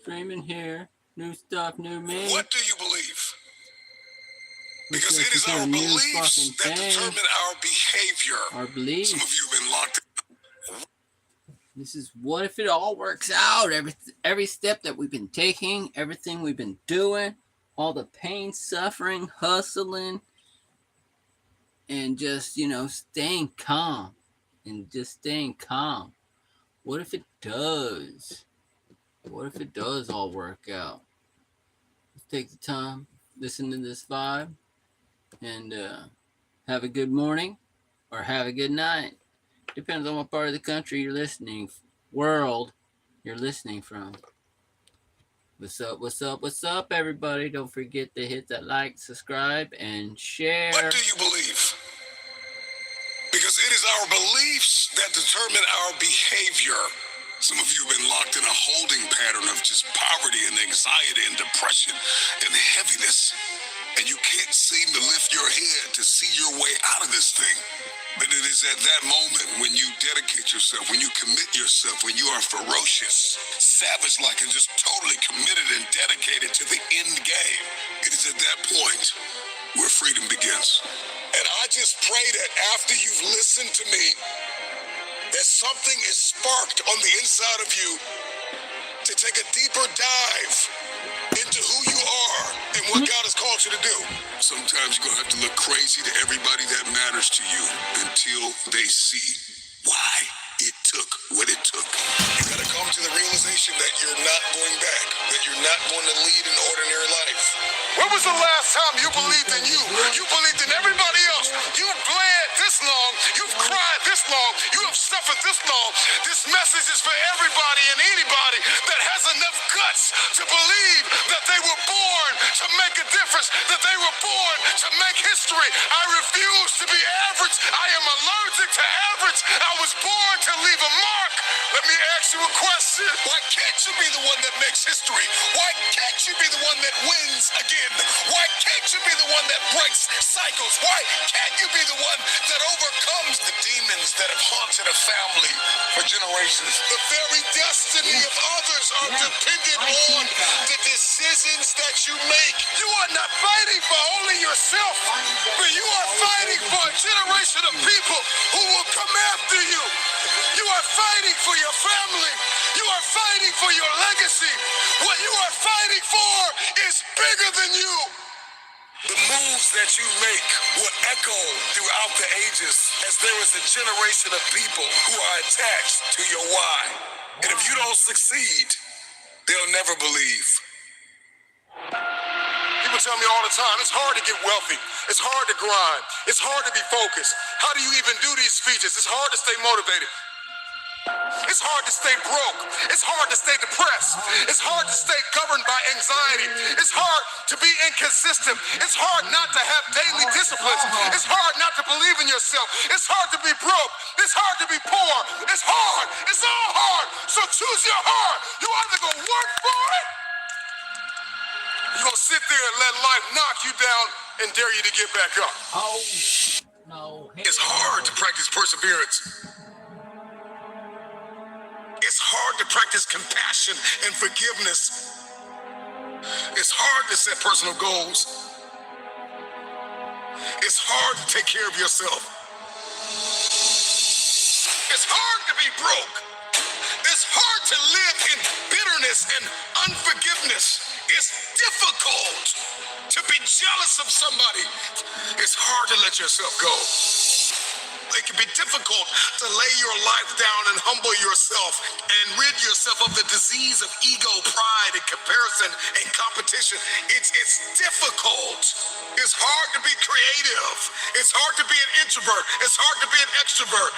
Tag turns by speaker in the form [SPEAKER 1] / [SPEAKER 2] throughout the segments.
[SPEAKER 1] Streaming here. New stuff, new me.
[SPEAKER 2] What do you believe? Because
[SPEAKER 1] Looks
[SPEAKER 2] it is
[SPEAKER 1] like
[SPEAKER 2] our
[SPEAKER 1] we got a new
[SPEAKER 2] beliefs
[SPEAKER 1] fucking
[SPEAKER 2] that
[SPEAKER 1] thing.
[SPEAKER 2] determine our behavior.
[SPEAKER 1] Our
[SPEAKER 2] Some
[SPEAKER 1] beliefs.
[SPEAKER 2] of you have been locked in.
[SPEAKER 1] This is what if it all works out? Every step that we've been taking, everything we've been doing, all the pain, suffering, hustling, and just, staying calm. And just staying calm. What if it does? What if it does all work out? Let's take the time, listen to this vibe, and have a good morning or have a good night. Depends on what part of the country you're listening, world you're listening from. What's up, what's up, what's up, everybody? Don't forget to hit that like, subscribe, and share.
[SPEAKER 2] What do you believe? Because it is our beliefs that determine our behavior. Some of you have been locked in a holding pattern of just poverty and anxiety and depression and heaviness. And you can't seem to lift your head to see your way out of this thing. But it is at that moment when you dedicate yourself, when you commit yourself, when you are ferocious, savage-like, and just totally committed and dedicated to the end game. It is at that point where freedom begins. And I just pray that after you've listened to me, that something is sparked on the inside of you to take a deeper dive into who you are and what God has called you to do. Sometimes you're going to have to look crazy to everybody that matters to you until they see why it took what it took. You got to come to the realization that you're not going back, that you're not going to lead an ordinary life. When was the last time you believed in you? You believed in everybody else. You've bled this long. You've cried this long. You have suffered this long. This message is for everybody and anybody that has enough guts to believe that they were born to make a difference, that they were born to make history. I refuse to be average. I am allergic to average. I was born to leave a mark. Let me ask you a question. Why can't you be the one that makes history? Why can't you be the one that wins again? Why can't you be the one that breaks cycles? Why can't you be the one that overcomes the demons that have haunted a family for generations? The very destiny of others are dependent on the decisions that you make. You are not fighting for only yourself, but you are fighting for a generation of people who will come after you. You are fighting for your family. You are fighting for your legacy. What you are fighting for is bigger than you. The moves that you make will echo throughout the ages as there is a generation of people who are attached to your why. And if you don't succeed, they'll never believe. People tell me all the time, it's hard to get wealthy. It's hard to grind. It's hard to be focused. How do you even do these speeches? It's hard to stay motivated. It's hard to stay broke. It's hard to stay depressed. It's hard to stay governed by anxiety. It's hard to be inconsistent. It's hard not to have daily disciplines. It's hard not to believe in yourself. It's hard to be broke. It's hard to be poor. It's hard. It's all hard. So choose your heart. You either gonna work for it, you're gonna sit there and let life knock you down and dare you to get back up.
[SPEAKER 1] Oh, no.
[SPEAKER 2] It's hard to practice perseverance. It's hard to practice compassion and forgiveness. It's hard to set personal goals. It's hard to take care of yourself. It's hard to be broke. It's hard to live in bitterness and unforgiveness. It's difficult to be jealous of somebody. It's hard to let yourself go. It can be difficult to lay your life down and humble yourself and rid yourself of the disease of ego, pride, and comparison and competition. It's difficult. It's hard to be creative. It's hard to be an introvert. It's hard to be an extrovert.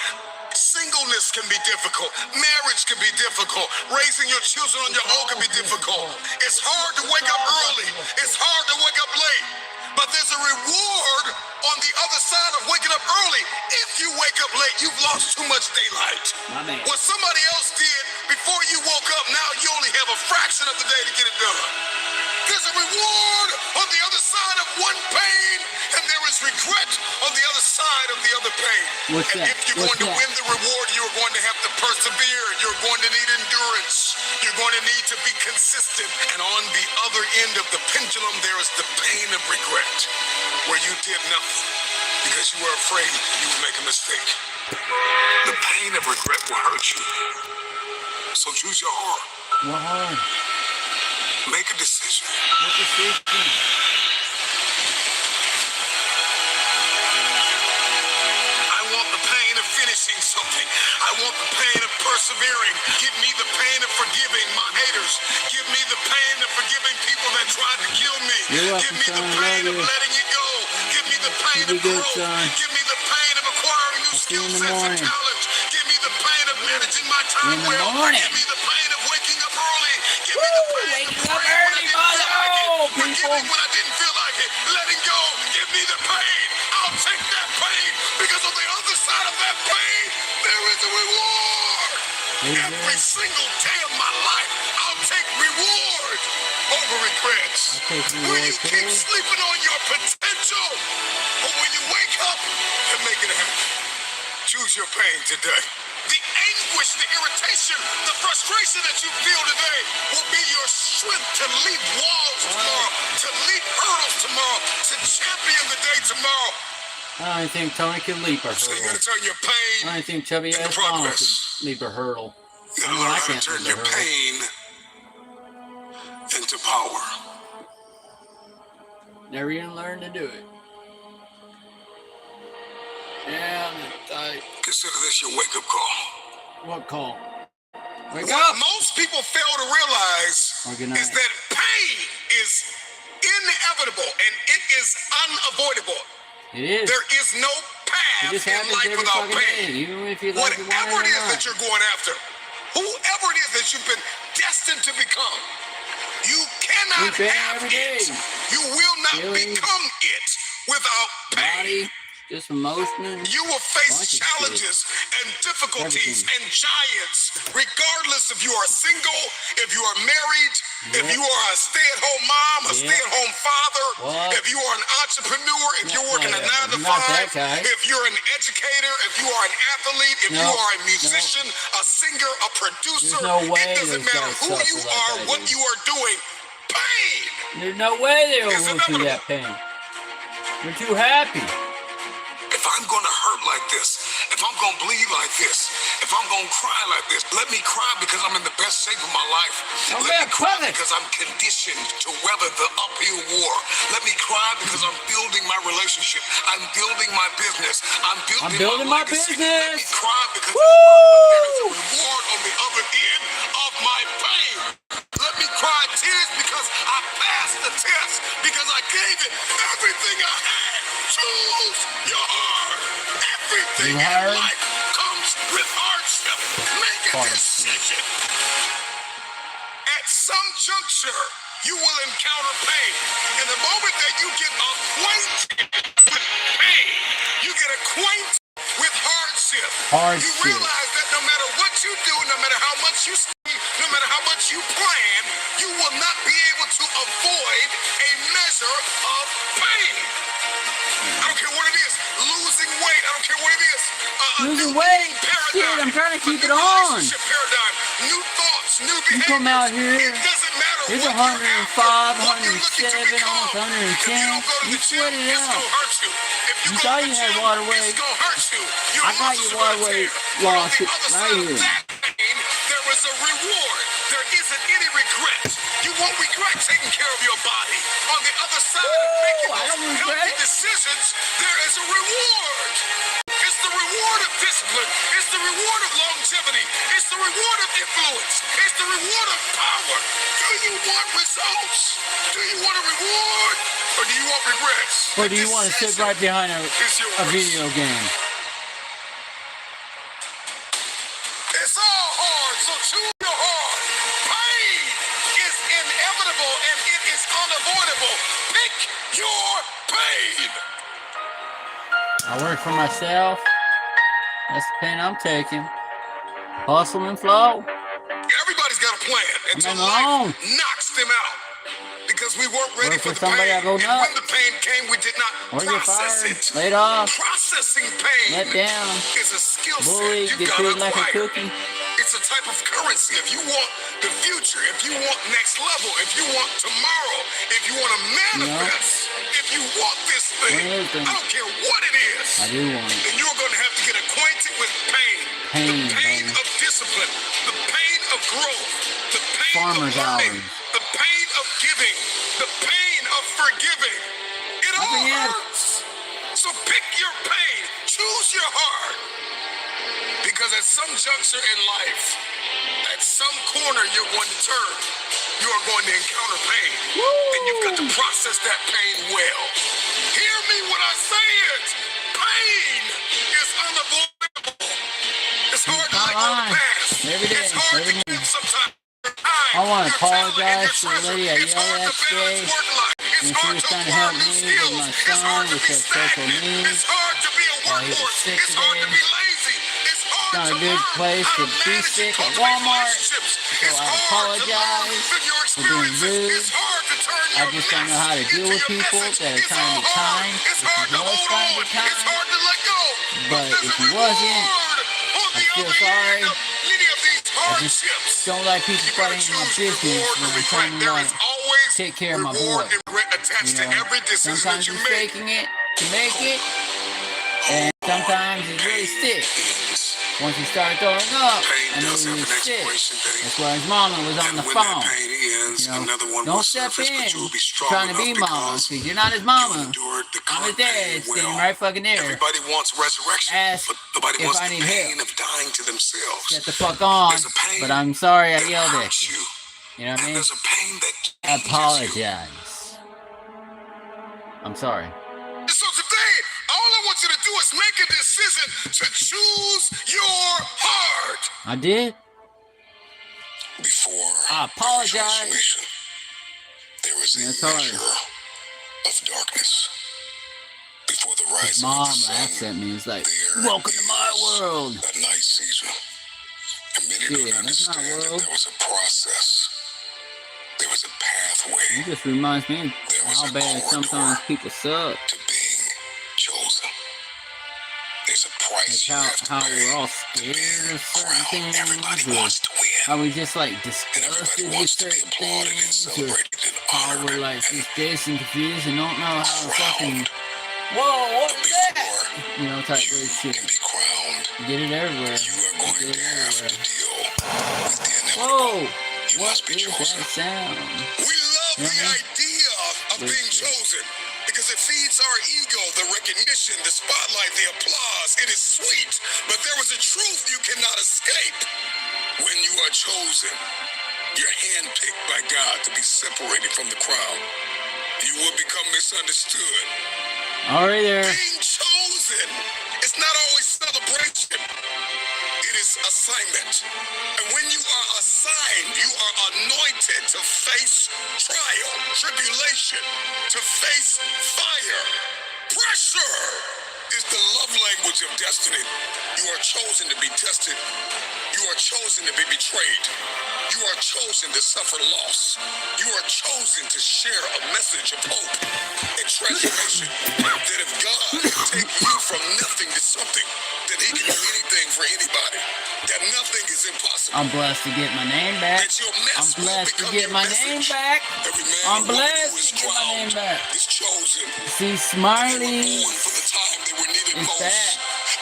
[SPEAKER 2] Singleness can be difficult. Marriage can be difficult. Raising your children on your own can be difficult. It's hard to wake up early. It's hard to wake up late. But there's a reward on the other side of waking up early. If you wake up late, you've lost too much daylight. What somebody else did before you woke up, now you only have a fraction of the day to get it done. There's a reward on the other side of one pain, and there is is regret on the other side of the other pain.
[SPEAKER 1] What's
[SPEAKER 2] and
[SPEAKER 1] that?
[SPEAKER 2] if you're
[SPEAKER 1] What's
[SPEAKER 2] going to
[SPEAKER 1] that?
[SPEAKER 2] win the reward, you're going to have to persevere. You're going to need endurance. You're going to need to be consistent. And on the other end of the pendulum, there is the pain of regret, where you did nothing because you were afraid you would make a mistake. The pain of regret will hurt you. So choose your heart.
[SPEAKER 1] What hard?
[SPEAKER 2] Make a decision.
[SPEAKER 1] What decision?
[SPEAKER 2] I want the pain of finishing something. I want the pain of persevering. Give me the pain of forgiving my haters. Give me the pain of forgiving people that tried to kill me.
[SPEAKER 1] You're welcome,
[SPEAKER 2] Give me the
[SPEAKER 1] son.
[SPEAKER 2] pain
[SPEAKER 1] Love
[SPEAKER 2] of
[SPEAKER 1] you.
[SPEAKER 2] letting it go. Give me the pain
[SPEAKER 1] You
[SPEAKER 2] of
[SPEAKER 1] be good,
[SPEAKER 2] growth.
[SPEAKER 1] son.
[SPEAKER 2] Give me the pain of acquiring new
[SPEAKER 1] I'll see you
[SPEAKER 2] skill
[SPEAKER 1] in the
[SPEAKER 2] sets and
[SPEAKER 1] morning.
[SPEAKER 2] talents. Give me the pain of managing my time
[SPEAKER 1] In the
[SPEAKER 2] well.
[SPEAKER 1] morning.
[SPEAKER 2] Give me the pain of waking up early. Give me the pain of
[SPEAKER 1] Waking up
[SPEAKER 2] praying when I
[SPEAKER 1] early,
[SPEAKER 2] didn't feel like it.
[SPEAKER 1] mother!
[SPEAKER 2] Forgiving
[SPEAKER 1] People.
[SPEAKER 2] when I didn't feel like it. Letting go. Give me the pain. I'll take that pain because on the other side of that pain, there is a reward. Every single day of my life, I'll take reward over regrets.
[SPEAKER 1] I'll take
[SPEAKER 2] Will you
[SPEAKER 1] reward,
[SPEAKER 2] keep
[SPEAKER 1] too.
[SPEAKER 2] sleeping on your potential, or will you wake up and make it happen? Choose your pain today. The anguish, the irritation, the frustration that you feel today will be your strength to leap walls tomorrow, to leap hurdles tomorrow, to champion the day tomorrow.
[SPEAKER 1] I don't think Tony can leap a
[SPEAKER 2] So you
[SPEAKER 1] hurdle.
[SPEAKER 2] gotta turn your pain
[SPEAKER 1] I don't think Chubby
[SPEAKER 2] into
[SPEAKER 1] ass Donald
[SPEAKER 2] progress.
[SPEAKER 1] could leap a hurdle.
[SPEAKER 2] You
[SPEAKER 1] I
[SPEAKER 2] gotta
[SPEAKER 1] know
[SPEAKER 2] learn
[SPEAKER 1] I
[SPEAKER 2] how to
[SPEAKER 1] can't
[SPEAKER 2] turn
[SPEAKER 1] leap a
[SPEAKER 2] your
[SPEAKER 1] hurdle.
[SPEAKER 2] pain into power.
[SPEAKER 1] Never even learned to do it. Yeah, I'm just tight.
[SPEAKER 2] Consider this your wake-up call.
[SPEAKER 1] What call? Wake
[SPEAKER 2] What
[SPEAKER 1] up!
[SPEAKER 2] most people fail to realize
[SPEAKER 1] Or good night.
[SPEAKER 2] is that pain is inevitable and it is unavoidable.
[SPEAKER 1] It is.
[SPEAKER 2] There is no
[SPEAKER 1] It
[SPEAKER 2] path
[SPEAKER 1] just
[SPEAKER 2] in
[SPEAKER 1] happens
[SPEAKER 2] life
[SPEAKER 1] every
[SPEAKER 2] without
[SPEAKER 1] fucking day,
[SPEAKER 2] pain.
[SPEAKER 1] even if you like it, want
[SPEAKER 2] Whatever
[SPEAKER 1] it
[SPEAKER 2] it
[SPEAKER 1] or
[SPEAKER 2] is
[SPEAKER 1] not.
[SPEAKER 2] that you're going after, whoever it is that you've been destined to become, you cannot
[SPEAKER 1] We pain
[SPEAKER 2] have
[SPEAKER 1] every day.
[SPEAKER 2] it. You will not
[SPEAKER 1] Feelings.
[SPEAKER 2] become it without pain.
[SPEAKER 1] Body, just emotion.
[SPEAKER 2] You will face
[SPEAKER 1] Bunch of
[SPEAKER 2] challenges and difficulties
[SPEAKER 1] Everything.
[SPEAKER 2] and giants, regardless if you are single, if you are married, if
[SPEAKER 1] Yep.
[SPEAKER 2] you are a stay-at-home mom, a
[SPEAKER 1] Yep.
[SPEAKER 2] stay-at-home father,
[SPEAKER 1] What?
[SPEAKER 2] if you are an entrepreneur, if you're working a
[SPEAKER 1] whatever.
[SPEAKER 2] 9 to
[SPEAKER 1] Not
[SPEAKER 2] 5,
[SPEAKER 1] that guy.
[SPEAKER 2] if you're an educator, if you are an athlete, if you
[SPEAKER 1] Nope.
[SPEAKER 2] are a musician, a singer, a producer,
[SPEAKER 1] There's no way
[SPEAKER 2] it doesn't
[SPEAKER 1] those
[SPEAKER 2] matter
[SPEAKER 1] guys
[SPEAKER 2] who
[SPEAKER 1] suffer
[SPEAKER 2] you
[SPEAKER 1] like
[SPEAKER 2] are,
[SPEAKER 1] I
[SPEAKER 2] what
[SPEAKER 1] do.
[SPEAKER 2] you are doing. Pain!
[SPEAKER 1] There's no way they'll
[SPEAKER 2] It's
[SPEAKER 1] go through that pain. They're too happy.
[SPEAKER 2] If I'm gonna hurt like this, if I'm gonna bleed like this, if I'm gonna cry like this, let me cry because I'm in the best shape of my life.
[SPEAKER 1] Oh,
[SPEAKER 2] Let
[SPEAKER 1] man,
[SPEAKER 2] me cry
[SPEAKER 1] puppet.
[SPEAKER 2] because I'm conditioned to weather the uphill war. Let me cry because I'm building my relationship. I'm building my business. I'm building
[SPEAKER 1] my
[SPEAKER 2] legacy. Let me
[SPEAKER 1] business.
[SPEAKER 2] cry because
[SPEAKER 1] Woo!
[SPEAKER 2] there is a reward on the other end of my pain. Let me cry tears because I passed the test, because I gave it everything I had. Choose your heart. Everything
[SPEAKER 1] You
[SPEAKER 2] in
[SPEAKER 1] heard?
[SPEAKER 2] life comes with hardship. Make a
[SPEAKER 1] Hardship.
[SPEAKER 2] decision. At some juncture, you will encounter pain. And the moment that you get acquainted with pain, you get acquainted with hardship.
[SPEAKER 1] Hardship.
[SPEAKER 2] You realize that no matter what you do, no matter how much you study, no matter how much you plan, you will not be able to avoid a measure of pain. I don't care what it is. Losing weight. I don't care what it is.
[SPEAKER 1] Losing
[SPEAKER 2] new
[SPEAKER 1] weight.
[SPEAKER 2] eating paradigm,
[SPEAKER 1] Shit, I'm trying to keep
[SPEAKER 2] a
[SPEAKER 1] it
[SPEAKER 2] new
[SPEAKER 1] on.
[SPEAKER 2] relationship paradigm, new thoughts, new behaviors.
[SPEAKER 1] You come out here,
[SPEAKER 2] It doesn't matter
[SPEAKER 1] it's
[SPEAKER 2] what
[SPEAKER 1] 105,
[SPEAKER 2] you're after, what you're looking to
[SPEAKER 1] 107,
[SPEAKER 2] become.
[SPEAKER 1] almost 110.
[SPEAKER 2] If you don't go to
[SPEAKER 1] You
[SPEAKER 2] the
[SPEAKER 1] sweat
[SPEAKER 2] gym,
[SPEAKER 1] it
[SPEAKER 2] it's
[SPEAKER 1] out.
[SPEAKER 2] gonna hurt you. If you
[SPEAKER 1] You
[SPEAKER 2] go
[SPEAKER 1] thought
[SPEAKER 2] to
[SPEAKER 1] you
[SPEAKER 2] the
[SPEAKER 1] had
[SPEAKER 2] gym,
[SPEAKER 1] water
[SPEAKER 2] it's
[SPEAKER 1] weight.
[SPEAKER 2] gonna hurt you. Your
[SPEAKER 1] I got
[SPEAKER 2] muscles
[SPEAKER 1] your
[SPEAKER 2] are
[SPEAKER 1] water
[SPEAKER 2] gonna
[SPEAKER 1] weight
[SPEAKER 2] tear. But on
[SPEAKER 1] lost
[SPEAKER 2] the
[SPEAKER 1] it
[SPEAKER 2] other
[SPEAKER 1] right
[SPEAKER 2] side of
[SPEAKER 1] here.
[SPEAKER 2] that pain, there is a reward. There isn't any regret. You won't regret taking care of your body. On the other side of making
[SPEAKER 1] I
[SPEAKER 2] those
[SPEAKER 1] don't
[SPEAKER 2] healthy
[SPEAKER 1] regret.
[SPEAKER 2] decisions, there is a reward. It's the reward of discipline. It's the reward of longevity. It's the reward of influence. It's the reward of power. Do you want results? Do you want a reward? Or do you want regrets?
[SPEAKER 1] Or do you want to sit
[SPEAKER 2] Decision
[SPEAKER 1] right behind a
[SPEAKER 2] is yours.
[SPEAKER 1] video game?
[SPEAKER 2] It's all hard, so choose your heart. Pain is inevitable and it is unavoidable. Pick your pain.
[SPEAKER 1] I work for myself. That's the pain I'm taking. Hustle and flow.
[SPEAKER 2] Everybody's got a plan until
[SPEAKER 1] I'm on my own.
[SPEAKER 2] life knocks them out. Because because we weren't ready
[SPEAKER 1] for
[SPEAKER 2] for the
[SPEAKER 1] somebody,
[SPEAKER 2] pain.
[SPEAKER 1] I go
[SPEAKER 2] And
[SPEAKER 1] nuts.
[SPEAKER 2] when the pain came, we did not
[SPEAKER 1] Or get
[SPEAKER 2] process
[SPEAKER 1] fired,
[SPEAKER 2] it.
[SPEAKER 1] laid off,
[SPEAKER 2] Processing pain
[SPEAKER 1] let down,
[SPEAKER 2] is a skill set
[SPEAKER 1] bullied,
[SPEAKER 2] you
[SPEAKER 1] get
[SPEAKER 2] gotta
[SPEAKER 1] treated like a
[SPEAKER 2] acquire.
[SPEAKER 1] cookie.
[SPEAKER 2] It's a type of currency. If you want the future, if you want next level, if you want tomorrow, if you want to manifest, if you want this thing, I don't care what it is.
[SPEAKER 1] I do want it.
[SPEAKER 2] Then you're going to have to get acquainted with pain.
[SPEAKER 1] Pain,
[SPEAKER 2] the pain
[SPEAKER 1] brother.
[SPEAKER 2] of discipline, the pain of growth, the pain
[SPEAKER 1] Farmer's
[SPEAKER 2] of learning,
[SPEAKER 1] hours.
[SPEAKER 2] the pain of giving, the pain of forgiving. It all hurts. So pick your pain. Choose your heart. Because at some juncture in life, at some corner you're going to turn, you are going to encounter pain. And you've got to process that pain well. Hear me when I say it. Pain is unavoidable. It's hard to let go of the past.
[SPEAKER 1] Every day,
[SPEAKER 2] It's hard
[SPEAKER 1] every
[SPEAKER 2] to
[SPEAKER 1] day.
[SPEAKER 2] give sometimes.
[SPEAKER 1] I want to apologize to the lady I yelled at today when she was trying to help me with my son with his special needs while he was sick today. It's not a good place to be sick at Walmart, so I apologize for being rude. I just don't know how to deal with people that are trying to be kind. If he was trying to be kind, but if he wasn't, I feel sorry. I just don't like people fighting in my business when I'm trying to like take care of my boy. You know, sometimes he's faking it to make it, and sometimes he's really sick. Once he started throwing up, I knew he was sick. That's why his mama was on the phone. You know, don't step in trying to be mama, because you're not his mama. I'm his dad, standing right fucking there.
[SPEAKER 2] Everybody wants resurrection,
[SPEAKER 1] Ask
[SPEAKER 2] but nobody
[SPEAKER 1] if
[SPEAKER 2] wants
[SPEAKER 1] I
[SPEAKER 2] the
[SPEAKER 1] need
[SPEAKER 2] pain
[SPEAKER 1] help.
[SPEAKER 2] of dying to themselves.
[SPEAKER 1] Shut the fuck on, but I'm sorry I yelled at
[SPEAKER 2] Hurts
[SPEAKER 1] you.
[SPEAKER 2] you.
[SPEAKER 1] You know what I mean?
[SPEAKER 2] There's a pain that
[SPEAKER 1] I
[SPEAKER 2] changes you.
[SPEAKER 1] apologize. I'm sorry.
[SPEAKER 2] So today, all I want you to do is make a decision to choose your heart.
[SPEAKER 1] I did.
[SPEAKER 2] Before
[SPEAKER 1] I apologize.
[SPEAKER 2] transformation, there is a
[SPEAKER 1] That's hard.
[SPEAKER 2] measure of darkness. Before the
[SPEAKER 1] His
[SPEAKER 2] rising
[SPEAKER 1] mom
[SPEAKER 2] of the sun,
[SPEAKER 1] laughs at me. It's like,
[SPEAKER 2] there
[SPEAKER 1] welcome to my
[SPEAKER 2] is
[SPEAKER 1] world.
[SPEAKER 2] a night season. And many
[SPEAKER 1] Yeah,
[SPEAKER 2] don't
[SPEAKER 1] that's my
[SPEAKER 2] understand that
[SPEAKER 1] world.
[SPEAKER 2] there was a process. There was a pathway
[SPEAKER 1] It just reminds me
[SPEAKER 2] There
[SPEAKER 1] of
[SPEAKER 2] was
[SPEAKER 1] how
[SPEAKER 2] a
[SPEAKER 1] bad sometimes
[SPEAKER 2] corridor.
[SPEAKER 1] people suck.
[SPEAKER 2] to being chosen. There's a price
[SPEAKER 1] Like
[SPEAKER 2] you have to
[SPEAKER 1] how
[SPEAKER 2] pay
[SPEAKER 1] we're all
[SPEAKER 2] to
[SPEAKER 1] scared
[SPEAKER 2] be
[SPEAKER 1] of certain
[SPEAKER 2] crowned.
[SPEAKER 1] things,
[SPEAKER 2] Everybody
[SPEAKER 1] or
[SPEAKER 2] wants to win.
[SPEAKER 1] how we just like
[SPEAKER 2] And
[SPEAKER 1] disgusted
[SPEAKER 2] everybody
[SPEAKER 1] with
[SPEAKER 2] wants to be
[SPEAKER 1] certain
[SPEAKER 2] applauded and
[SPEAKER 1] things, or
[SPEAKER 2] celebrated and
[SPEAKER 1] how
[SPEAKER 2] honored
[SPEAKER 1] we're like
[SPEAKER 2] and
[SPEAKER 1] just dazed and confused and don't know how to fucking,
[SPEAKER 2] crowned.
[SPEAKER 1] whoa, what
[SPEAKER 2] But
[SPEAKER 1] was that?
[SPEAKER 2] before
[SPEAKER 1] You know, type
[SPEAKER 2] you
[SPEAKER 1] weird shit.
[SPEAKER 2] can be crowned,
[SPEAKER 1] Get it everywhere.
[SPEAKER 2] you are going
[SPEAKER 1] Get
[SPEAKER 2] to
[SPEAKER 1] it
[SPEAKER 2] have to
[SPEAKER 1] everywhere.
[SPEAKER 2] deal with the inevitable.
[SPEAKER 1] Whoa!
[SPEAKER 2] You
[SPEAKER 1] What
[SPEAKER 2] must be
[SPEAKER 1] is
[SPEAKER 2] chosen.
[SPEAKER 1] that sound?
[SPEAKER 2] We love
[SPEAKER 1] You know
[SPEAKER 2] the
[SPEAKER 1] what I mean?
[SPEAKER 2] idea of being chosen because it feeds our ego, the recognition, the spotlight, the applause. It is sweet, but there is a truth you cannot escape. When you are chosen, you're handpicked by God to be separated from the crowd. You will become misunderstood.
[SPEAKER 1] Alright there.
[SPEAKER 2] Being chosen is not always celebration. It is assignment. And when you are assigned, you are anointed to face trial, tribulation, to face fire. Pressure is the love language of destiny. You are chosen to be tested. You are chosen to be betrayed. You are chosen to suffer loss. You are chosen to share a message of hope and transformation. That if God can take you from nothing to something, then he can do anything for anybody. That nothing is impossible.
[SPEAKER 1] I'm blessed to get my name back.
[SPEAKER 2] That your
[SPEAKER 1] I'm
[SPEAKER 2] mess will
[SPEAKER 1] blessed to
[SPEAKER 2] become
[SPEAKER 1] get
[SPEAKER 2] your
[SPEAKER 1] my name
[SPEAKER 2] message.
[SPEAKER 1] back.
[SPEAKER 2] Every man
[SPEAKER 1] I'm
[SPEAKER 2] and woman who
[SPEAKER 1] blessed
[SPEAKER 2] is
[SPEAKER 1] to get my name
[SPEAKER 2] crowned
[SPEAKER 1] back.
[SPEAKER 2] is chosen.
[SPEAKER 1] C.Smiley
[SPEAKER 2] They were born for the time they were needed
[SPEAKER 1] is
[SPEAKER 2] most.
[SPEAKER 1] back.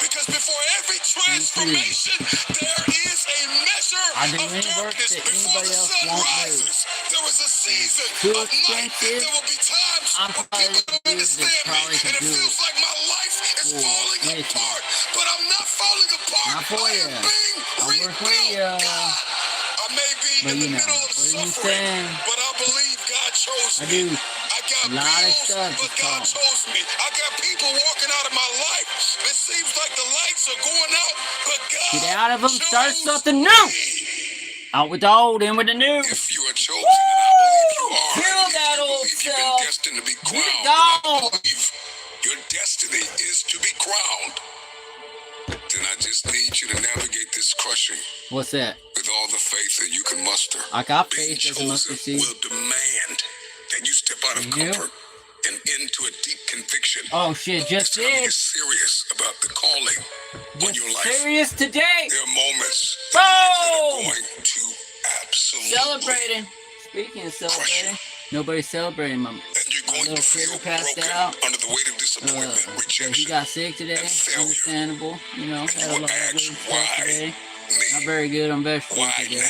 [SPEAKER 2] Because before every transformation, there is a measure
[SPEAKER 1] I do
[SPEAKER 2] of
[SPEAKER 1] any work
[SPEAKER 2] darkness.
[SPEAKER 1] that
[SPEAKER 2] Before
[SPEAKER 1] anybody
[SPEAKER 2] the
[SPEAKER 1] else
[SPEAKER 2] sun
[SPEAKER 1] won't do.
[SPEAKER 2] rises, there is a season
[SPEAKER 1] Too
[SPEAKER 2] of night.
[SPEAKER 1] expensive.
[SPEAKER 2] There will be times
[SPEAKER 1] I'm
[SPEAKER 2] when
[SPEAKER 1] probably
[SPEAKER 2] people
[SPEAKER 1] the
[SPEAKER 2] don't
[SPEAKER 1] dude that
[SPEAKER 2] understand me,
[SPEAKER 1] probably
[SPEAKER 2] and
[SPEAKER 1] could
[SPEAKER 2] it
[SPEAKER 1] do
[SPEAKER 2] feels
[SPEAKER 1] it
[SPEAKER 2] like my life is
[SPEAKER 1] for
[SPEAKER 2] falling
[SPEAKER 1] with you.
[SPEAKER 2] apart. But I'm not falling apart.
[SPEAKER 1] Not for
[SPEAKER 2] I
[SPEAKER 1] ya.
[SPEAKER 2] am being
[SPEAKER 1] I work for
[SPEAKER 2] rebuilt.
[SPEAKER 1] ya.
[SPEAKER 2] God, I may be
[SPEAKER 1] But
[SPEAKER 2] in
[SPEAKER 1] you
[SPEAKER 2] the
[SPEAKER 1] know,
[SPEAKER 2] middle of
[SPEAKER 1] what are you
[SPEAKER 2] suffering,
[SPEAKER 1] saying?
[SPEAKER 2] but I believe God chose
[SPEAKER 1] I
[SPEAKER 2] me.
[SPEAKER 1] do
[SPEAKER 2] I got
[SPEAKER 1] a lot of
[SPEAKER 2] bills,
[SPEAKER 1] stuff
[SPEAKER 2] but
[SPEAKER 1] to
[SPEAKER 2] God
[SPEAKER 1] solve.
[SPEAKER 2] chose me. I got people walking out of my life. It seems like the lights are going out, but God
[SPEAKER 1] Get out of them, start
[SPEAKER 2] chose
[SPEAKER 1] something new.
[SPEAKER 2] me.
[SPEAKER 1] Out with the old, in with the new.
[SPEAKER 2] If you are chosen, and I believe you are,
[SPEAKER 1] Kill
[SPEAKER 2] if
[SPEAKER 1] that
[SPEAKER 2] you
[SPEAKER 1] old
[SPEAKER 2] believe you've
[SPEAKER 1] self.
[SPEAKER 2] been destined to be
[SPEAKER 1] Get
[SPEAKER 2] crowned,
[SPEAKER 1] it
[SPEAKER 2] and I
[SPEAKER 1] gone.
[SPEAKER 2] believe your destiny is to be crowned, then I just need you to navigate this crushing
[SPEAKER 1] What's that?
[SPEAKER 2] with all the faith that you can muster.
[SPEAKER 1] I got
[SPEAKER 2] Being
[SPEAKER 1] faith as a mustard
[SPEAKER 2] chosen
[SPEAKER 1] seed.
[SPEAKER 2] will demand that you out of comfort and into a deep conviction.
[SPEAKER 1] Oh shit, just
[SPEAKER 2] it's time to
[SPEAKER 1] did.
[SPEAKER 2] get serious about the calling on your life.
[SPEAKER 1] Serious today.
[SPEAKER 2] There are moments
[SPEAKER 1] Boom!
[SPEAKER 2] that are going to absolutely
[SPEAKER 1] Celebrating. Speaking of celebrating, nobody's celebrating. My little critter passed out.
[SPEAKER 2] under the weight of disappointment, rejection.
[SPEAKER 1] He got sick today. Understandable. You know, had a lot of good stuff today. Not very good on vegetables today.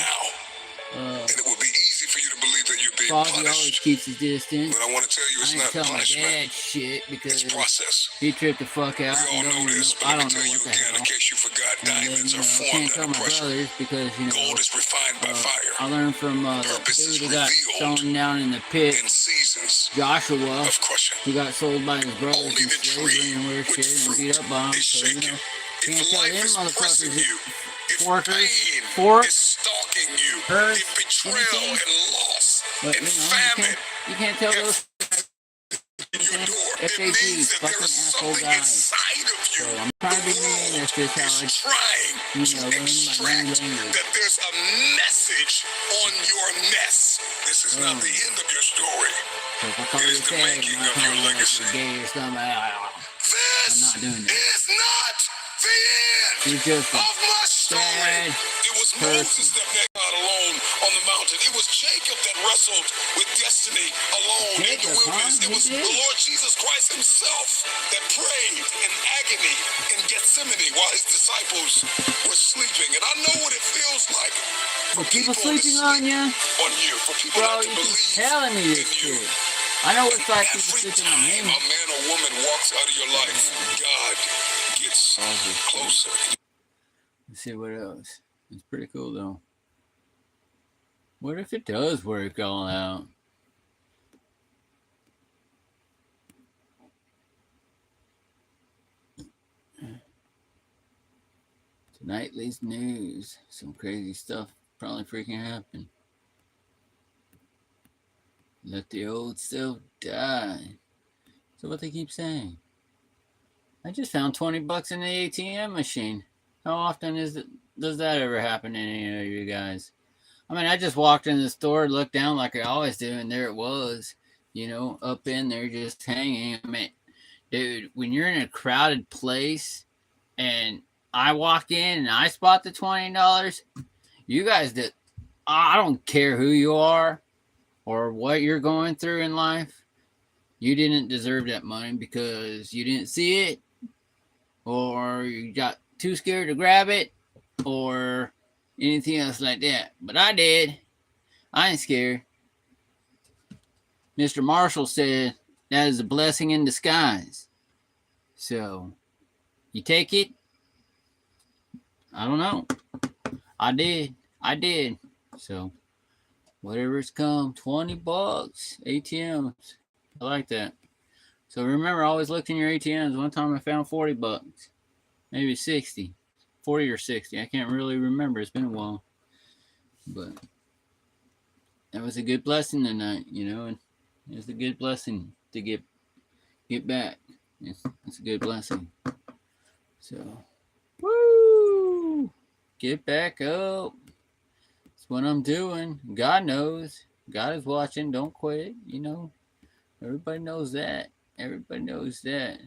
[SPEAKER 2] And it would be easy for you to believe that you're being
[SPEAKER 1] Foggy always
[SPEAKER 2] punished.
[SPEAKER 1] keeps his distance.
[SPEAKER 2] But I want to tell you, it's not
[SPEAKER 1] tell my
[SPEAKER 2] punishment.
[SPEAKER 1] dad shit because
[SPEAKER 2] It's process.
[SPEAKER 1] he tripped the fuck out.
[SPEAKER 2] We all know this, but
[SPEAKER 1] I
[SPEAKER 2] let me
[SPEAKER 1] don't know
[SPEAKER 2] tell you
[SPEAKER 1] what the
[SPEAKER 2] again,
[SPEAKER 1] hell.
[SPEAKER 2] in case you forgot, diamonds are
[SPEAKER 1] I
[SPEAKER 2] formed
[SPEAKER 1] can't tell
[SPEAKER 2] under
[SPEAKER 1] my
[SPEAKER 2] pressure.
[SPEAKER 1] brothers because
[SPEAKER 2] Gold is refined by fire.
[SPEAKER 1] I learned from the
[SPEAKER 2] Purpose is
[SPEAKER 1] dude who got
[SPEAKER 2] revealed
[SPEAKER 1] thrown down in the pit,
[SPEAKER 2] in seasons
[SPEAKER 1] Joshua,
[SPEAKER 2] of crushing.
[SPEAKER 1] who got sold by his brothers
[SPEAKER 2] Only
[SPEAKER 1] in
[SPEAKER 2] the
[SPEAKER 1] slavery
[SPEAKER 2] tree
[SPEAKER 1] and weird
[SPEAKER 2] with
[SPEAKER 1] shit and
[SPEAKER 2] fruit
[SPEAKER 1] beat up by him.
[SPEAKER 2] is
[SPEAKER 1] So, you
[SPEAKER 2] shaken.
[SPEAKER 1] know,
[SPEAKER 2] If
[SPEAKER 1] can't tell
[SPEAKER 2] life
[SPEAKER 1] them
[SPEAKER 2] is pressing
[SPEAKER 1] motherfuckers
[SPEAKER 2] you, if
[SPEAKER 1] forkers,
[SPEAKER 2] pain
[SPEAKER 1] fork,
[SPEAKER 2] is stalking you,
[SPEAKER 1] hurt,
[SPEAKER 2] if betrayal
[SPEAKER 1] anything.
[SPEAKER 2] and loss
[SPEAKER 1] But,
[SPEAKER 2] and
[SPEAKER 1] you know,
[SPEAKER 2] famine
[SPEAKER 1] you can't tell those
[SPEAKER 2] in your door, it
[SPEAKER 1] FAG,
[SPEAKER 2] means that there
[SPEAKER 1] fucking
[SPEAKER 2] is
[SPEAKER 1] asshole
[SPEAKER 2] something
[SPEAKER 1] guys.
[SPEAKER 2] inside of you.
[SPEAKER 1] So I'm trying to be
[SPEAKER 2] The
[SPEAKER 1] mean.
[SPEAKER 2] world
[SPEAKER 1] That's just how
[SPEAKER 2] is
[SPEAKER 1] I,
[SPEAKER 2] trying
[SPEAKER 1] you
[SPEAKER 2] to
[SPEAKER 1] know, learn my new
[SPEAKER 2] extract
[SPEAKER 1] language.
[SPEAKER 2] that there's a message on your mess. This is not the end of your story.
[SPEAKER 1] So if I call
[SPEAKER 2] It
[SPEAKER 1] you
[SPEAKER 2] is the
[SPEAKER 1] fag,
[SPEAKER 2] making
[SPEAKER 1] I'm not
[SPEAKER 2] of
[SPEAKER 1] calling
[SPEAKER 2] your
[SPEAKER 1] you like
[SPEAKER 2] legacy.
[SPEAKER 1] you're gay or something.
[SPEAKER 2] This
[SPEAKER 1] not doing that.
[SPEAKER 2] is not the end
[SPEAKER 1] You're just a
[SPEAKER 2] of my story.
[SPEAKER 1] bad
[SPEAKER 2] It was
[SPEAKER 1] person.
[SPEAKER 2] Moses that met God alone on the mountain. It was Jacob that wrestled with destiny alone in
[SPEAKER 1] Jacob,
[SPEAKER 2] the wilderness.
[SPEAKER 1] huh?
[SPEAKER 2] It was
[SPEAKER 1] He did?
[SPEAKER 2] the Lord Jesus Christ himself that prayed in agony in Gethsemane while his disciples were sleeping. And I know what it feels like for
[SPEAKER 1] With people
[SPEAKER 2] to
[SPEAKER 1] sleeping
[SPEAKER 2] sleep
[SPEAKER 1] on you?
[SPEAKER 2] for people
[SPEAKER 1] Bro,
[SPEAKER 2] not to
[SPEAKER 1] you keep
[SPEAKER 2] believe
[SPEAKER 1] telling me
[SPEAKER 2] in
[SPEAKER 1] this
[SPEAKER 2] you.
[SPEAKER 1] shit. I know it's like people
[SPEAKER 2] Every
[SPEAKER 1] sleeping on
[SPEAKER 2] time
[SPEAKER 1] me.
[SPEAKER 2] a man or woman walks out of your life, God gets closer.
[SPEAKER 1] Let's see what else. It's pretty cool though. What if it does work all out? Tonightly's news. Some crazy stuff probably freaking happened. Let the old self die. So what they keep saying. I just found $20 in the ATM machine. How often does that ever happen to any of you guys? I mean, I just walked in the store, looked down like I always do, and there it was. You know, up in there just hanging. I mean, dude, when you're in a crowded place and I walk in and I spot the $20, you guys did. I don't care who you are or what you're going through in life. You didn't deserve that money because you didn't see it, or you got too scared to grab it, or anything else like that. But I did. I ain't scared. Mr. Marshall said that is a blessing in disguise. So, you take it? I don't know. I did. So, whatever's come, $20, ATMs. I like that. So remember, always look in your ATMs. One time I found $40, maybe 60, 40 or 60. I can't really remember. It's been a while, but that was a good blessing tonight, you know. And it's a good blessing to get back. It's a good blessing. So, woo! Get back up. That's what I'm doing. God knows. God is watching. Don't quit. You know, everybody knows that. Everybody knows that.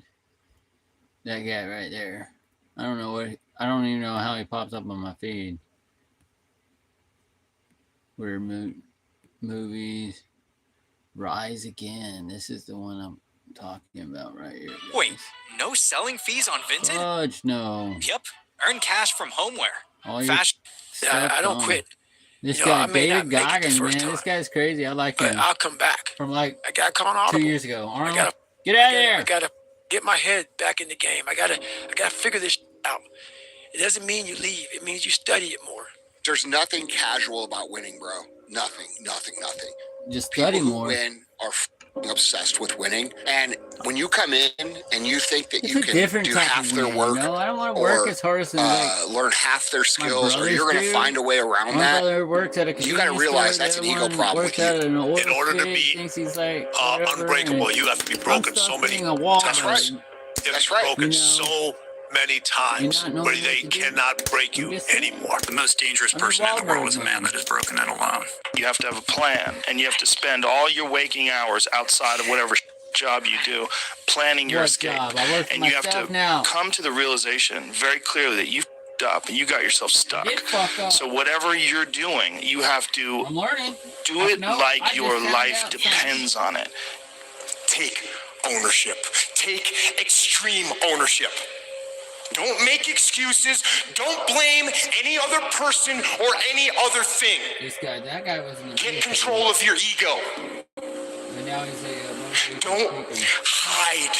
[SPEAKER 1] That guy right there. I don't even know how he pops up on my feed. Weird movies. Rise Again. This is the one I'm talking about right here, guys.
[SPEAKER 3] Wait, no selling fees on Vinted?
[SPEAKER 1] Fudge, no.
[SPEAKER 3] Yep. Earn cash from homeware.
[SPEAKER 1] All your
[SPEAKER 3] Fashion.
[SPEAKER 4] I don't quit.
[SPEAKER 1] This
[SPEAKER 4] You know,
[SPEAKER 1] guy,
[SPEAKER 4] I may
[SPEAKER 1] David
[SPEAKER 4] not make it the
[SPEAKER 1] Goggins,
[SPEAKER 4] first
[SPEAKER 1] man.
[SPEAKER 4] time,
[SPEAKER 1] This guy's crazy. I like
[SPEAKER 4] but
[SPEAKER 1] him.
[SPEAKER 4] I'll come back.
[SPEAKER 1] From like
[SPEAKER 4] I got to come on
[SPEAKER 1] 2
[SPEAKER 4] Audible.
[SPEAKER 1] years ago.
[SPEAKER 4] I
[SPEAKER 1] Arnold,
[SPEAKER 4] gotta
[SPEAKER 1] get out of there.
[SPEAKER 4] I gotta get my head back in the game. I gotta figure this out. It doesn't mean you leave. It means you study it more.
[SPEAKER 5] There's nothing casual about winning, bro. Nothing.
[SPEAKER 1] Just study
[SPEAKER 5] People who
[SPEAKER 1] more.
[SPEAKER 5] win are obsessed with winning. And when you come in and you think that
[SPEAKER 1] It's
[SPEAKER 5] you
[SPEAKER 1] a
[SPEAKER 5] can
[SPEAKER 1] different
[SPEAKER 5] do
[SPEAKER 1] type
[SPEAKER 5] half
[SPEAKER 1] of
[SPEAKER 5] their
[SPEAKER 1] winning,
[SPEAKER 5] work,
[SPEAKER 1] you know? I don't want to work as hard as
[SPEAKER 5] learn half their skills, or
[SPEAKER 1] brothers
[SPEAKER 5] you're going
[SPEAKER 1] do.
[SPEAKER 5] to find a way around
[SPEAKER 1] one
[SPEAKER 5] that,
[SPEAKER 1] brother works at a
[SPEAKER 5] you got to
[SPEAKER 1] convenience
[SPEAKER 5] realize
[SPEAKER 1] store,
[SPEAKER 5] that's
[SPEAKER 1] the
[SPEAKER 5] an
[SPEAKER 1] other
[SPEAKER 5] ego
[SPEAKER 1] one
[SPEAKER 5] problem
[SPEAKER 1] works
[SPEAKER 5] with you.
[SPEAKER 1] at an oil
[SPEAKER 6] In order to
[SPEAKER 1] fit,
[SPEAKER 6] be
[SPEAKER 1] thinks he's like whatever,
[SPEAKER 6] unbreakable,
[SPEAKER 1] and
[SPEAKER 6] you have to be
[SPEAKER 1] I'm
[SPEAKER 6] broken
[SPEAKER 1] stuck
[SPEAKER 6] so many
[SPEAKER 1] being a wall
[SPEAKER 5] That's
[SPEAKER 1] bug.
[SPEAKER 5] right.
[SPEAKER 6] You have to
[SPEAKER 5] That's
[SPEAKER 6] be
[SPEAKER 5] right.
[SPEAKER 6] broken
[SPEAKER 1] You know,
[SPEAKER 6] so many times,
[SPEAKER 1] not knowing
[SPEAKER 6] but
[SPEAKER 1] what
[SPEAKER 6] they
[SPEAKER 1] to do.
[SPEAKER 6] cannot break you
[SPEAKER 1] just-
[SPEAKER 6] anymore.
[SPEAKER 7] The most dangerous
[SPEAKER 1] I'm
[SPEAKER 7] person in the
[SPEAKER 1] involved
[SPEAKER 7] world is a
[SPEAKER 1] with
[SPEAKER 7] man
[SPEAKER 1] them.
[SPEAKER 7] that is broken and alone.
[SPEAKER 8] You have to have a plan, and you have to spend all your waking hours outside of whatever job you do planning your
[SPEAKER 1] What
[SPEAKER 8] escape.
[SPEAKER 1] job? I work for
[SPEAKER 8] And you have
[SPEAKER 1] myself
[SPEAKER 8] to
[SPEAKER 1] now.
[SPEAKER 8] come to the realization very clearly that you f***ed up and you got yourself stuck.
[SPEAKER 1] Did fuck up.
[SPEAKER 8] So whatever you're doing, you have to
[SPEAKER 1] I'm learning.
[SPEAKER 8] do it
[SPEAKER 1] No, I
[SPEAKER 8] like
[SPEAKER 1] just
[SPEAKER 8] your
[SPEAKER 1] found
[SPEAKER 8] life
[SPEAKER 1] out
[SPEAKER 8] depends on it.
[SPEAKER 9] Take ownership. Take extreme ownership. Don't make excuses. Don't blame any other person or any other thing.
[SPEAKER 1] That guy wasn't.
[SPEAKER 9] Get control of your ego.
[SPEAKER 1] But now he's a motivational
[SPEAKER 9] Don't
[SPEAKER 1] speaker.
[SPEAKER 9] hide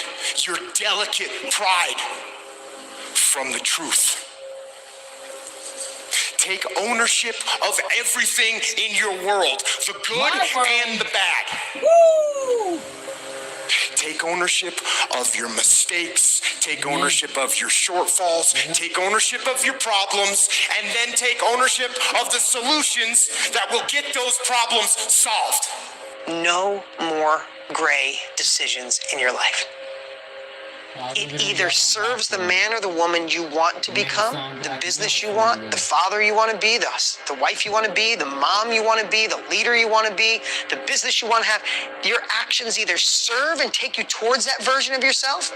[SPEAKER 9] your delicate pride from the truth. Take ownership of everything in your world, the good and the bad.
[SPEAKER 1] Woo!
[SPEAKER 9] Take ownership of your mistakes, take ownership of your shortfalls, take ownership of your problems, and then take ownership of the solutions that will get those problems solved.
[SPEAKER 10] No more gray decisions in your life. It either serves the man or the woman you want to become, the business you want, the father you want to be, the wife you want to be, the mom you want to be, the leader you want to be, the business you want to have. Your actions either serve and take you towards that version of yourself,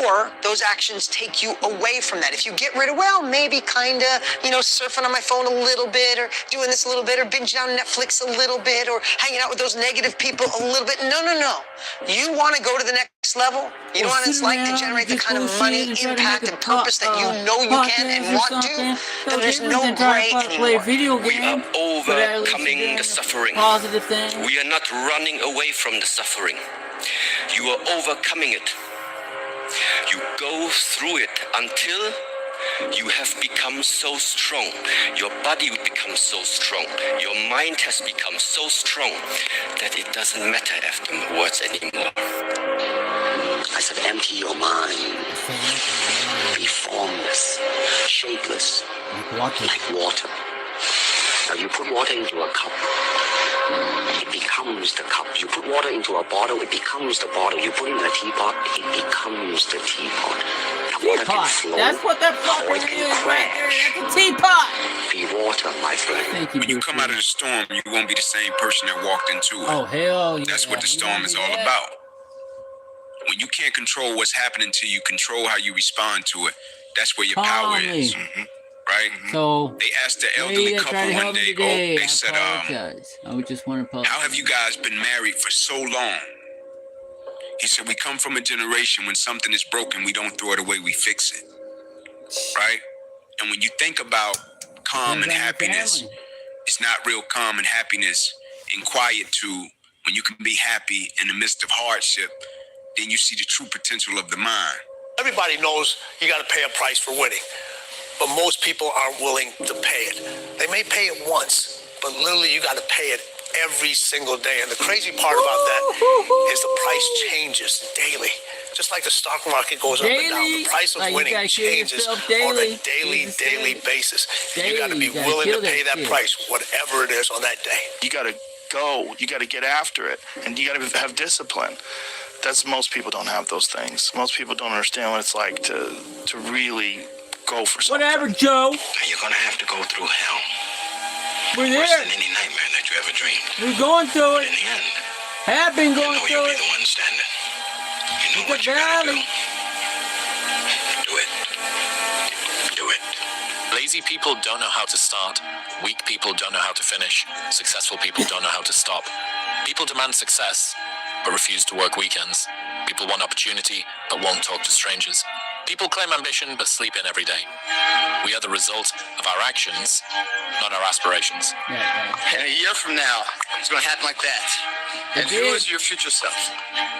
[SPEAKER 10] or those actions take you away from that. If you get rid of, well, maybe kind of, surfing on my phone a little bit, or doing this a little bit, or binging on Netflix a little bit, or hanging out with those negative people a little bit. No. You want to go to the next level? You know what it's like to generate the kind of money, impact, and purpose that you know you can and want to? Then there's no gray anymore.
[SPEAKER 11] We are overcoming the suffering.
[SPEAKER 1] Positive thing.
[SPEAKER 11] We are not running away from the suffering. You are overcoming it. You go through it until you have become so strong. Your body becomes so strong. Your mind has become so strong that it doesn't matter afterwards anymore.
[SPEAKER 5] I said, empty your mind. Be formless, shapeless, like water. Now you put water into a cup, it becomes the cup. You put water into a bottle, it becomes the bottle. You put it in a teapot, it becomes the teapot. Now water can flow,
[SPEAKER 1] That's what that
[SPEAKER 5] or it
[SPEAKER 1] fucker
[SPEAKER 5] can
[SPEAKER 1] is right there.
[SPEAKER 5] crash.
[SPEAKER 1] That's a teapot.
[SPEAKER 5] Be water, my friend.
[SPEAKER 2] When you come out of the storm, you won't be the same person that walked into it.
[SPEAKER 1] Oh, hell yeah.
[SPEAKER 2] That's what the storm is all about. When you can't control what's happening to you, control how you respond to it. That's where your power is. Right?
[SPEAKER 1] So,
[SPEAKER 2] they asked the elderly couple one day, they said,
[SPEAKER 1] I just want to apologize.
[SPEAKER 2] how have you guys been married for so long? He said, we come from a generation when something is broken, we don't throw it away, we fix it. Right? And when you think about calm and happiness, it's not real calm and happiness in quietude. When you can be happy in the midst of hardship, then you see the true potential of the mind.
[SPEAKER 6] Everybody knows you got to pay a price for winning, but most people aren't willing to pay it. They may pay it once, but literally you got to pay it every single day. And the crazy part about that is the price changes daily. Just like the stock market goes up and down, the price of winning changes on a daily basis. You got to be willing to pay that price, whatever it is on that day.
[SPEAKER 8] You got to go. You got to get after it, and you got to have discipline. Most people don't have those things. Most people don't understand what it's like to really go for something.
[SPEAKER 1] Whatever, Joe.
[SPEAKER 11] You're gonna have to go through hell.
[SPEAKER 1] We're there.
[SPEAKER 11] Worse than any nightmare that you ever dreamed.
[SPEAKER 1] We're going through it.
[SPEAKER 11] In the end,
[SPEAKER 1] Have been going
[SPEAKER 11] you know
[SPEAKER 1] through
[SPEAKER 11] you'll
[SPEAKER 1] it.
[SPEAKER 11] be the one standing. You know
[SPEAKER 1] It's
[SPEAKER 11] what
[SPEAKER 1] a
[SPEAKER 11] you gotta
[SPEAKER 1] valley.
[SPEAKER 11] do. Do it. Do it.
[SPEAKER 12] Lazy people don't know how to start. Weak people don't know how to finish. Successful people don't know how to stop. People demand success, but refuse to work weekends. People want opportunity, but won't talk to strangers. People claim ambition, but sleep in every day. We are the result of our actions, not our aspirations.
[SPEAKER 13] And a year from now, it's going to happen like that. And who is your future self?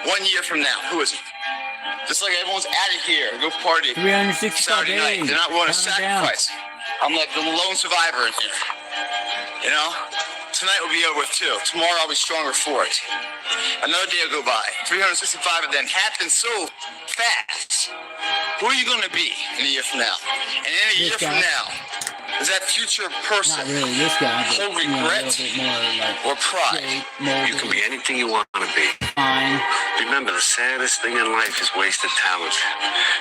[SPEAKER 13] 1 year from now, who is it? Just like everyone's out of here, go party.
[SPEAKER 1] 365
[SPEAKER 13] Saturday night.
[SPEAKER 1] days.
[SPEAKER 13] They're not willing to
[SPEAKER 1] Down.
[SPEAKER 13] sacrifice. I'm like the lone survivor in here. You know? Tonight will be over with too. Tomorrow I'll be stronger for it. Another day will go by. 365 and then happens so fast. Who are you going to be in a year from now? And in a year from now, that future person
[SPEAKER 1] Not really this guy, but
[SPEAKER 13] hold
[SPEAKER 1] you know, a
[SPEAKER 13] regret
[SPEAKER 1] little bit more like
[SPEAKER 13] or pride?
[SPEAKER 5] You can be anything you want to be.
[SPEAKER 1] fine.
[SPEAKER 5] Remember, the saddest thing in life is wasted talent.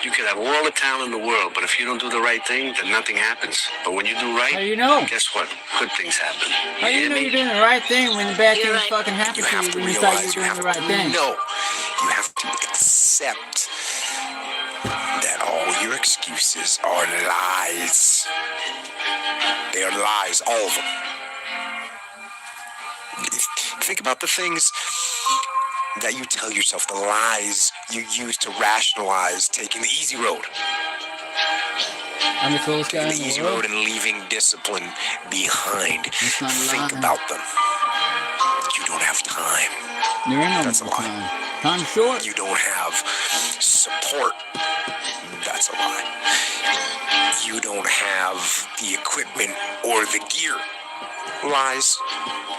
[SPEAKER 5] You could have all the talent in the world, but if you don't do the right thing, then nothing happens. But when you do right,
[SPEAKER 1] How do you know?
[SPEAKER 5] guess what? Good things happen.
[SPEAKER 1] How do you know you're doing the right thing when the bad things fucking happen to you when you thought you were doing the right thing?
[SPEAKER 9] No, you have to accept that all your excuses are lies. They are lies, all of them. Think about the things that you tell yourself, the lies you use to rationalize taking the easy road.
[SPEAKER 1] I'm the coolest guy in
[SPEAKER 9] The easy
[SPEAKER 1] the world.
[SPEAKER 9] road and leaving discipline behind.
[SPEAKER 1] It's not
[SPEAKER 9] Think
[SPEAKER 1] lying.
[SPEAKER 9] about them. You don't have time.
[SPEAKER 1] There ain't no
[SPEAKER 9] That's a lie.
[SPEAKER 1] time. Time's short.
[SPEAKER 9] You don't have support. That's a lie. You don't have the equipment or the gear. Lies.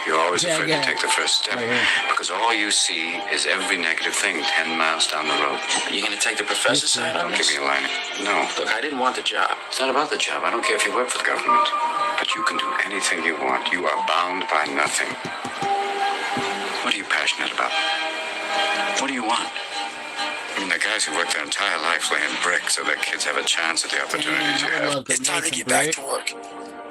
[SPEAKER 5] You're always
[SPEAKER 1] Yeah,
[SPEAKER 5] afraid
[SPEAKER 1] yeah.
[SPEAKER 5] to take the first step
[SPEAKER 1] Right here.
[SPEAKER 5] because all you see is every negative thing 10 miles down the road.
[SPEAKER 7] Are you going to take the professor's side on
[SPEAKER 5] Don't give
[SPEAKER 7] this?
[SPEAKER 5] me a line. No.
[SPEAKER 7] Look, I didn't want the job.
[SPEAKER 5] It's not about the job. I don't care if you work for the government. But you can do anything you want. You are bound by nothing. What are you passionate about? What do you want? I mean, the guys who work their entire life laying bricks so their kids have a chance at the opportunities you
[SPEAKER 1] I
[SPEAKER 5] have.
[SPEAKER 1] love the
[SPEAKER 4] It's time to
[SPEAKER 1] Mason
[SPEAKER 4] get back
[SPEAKER 1] break.
[SPEAKER 4] to work.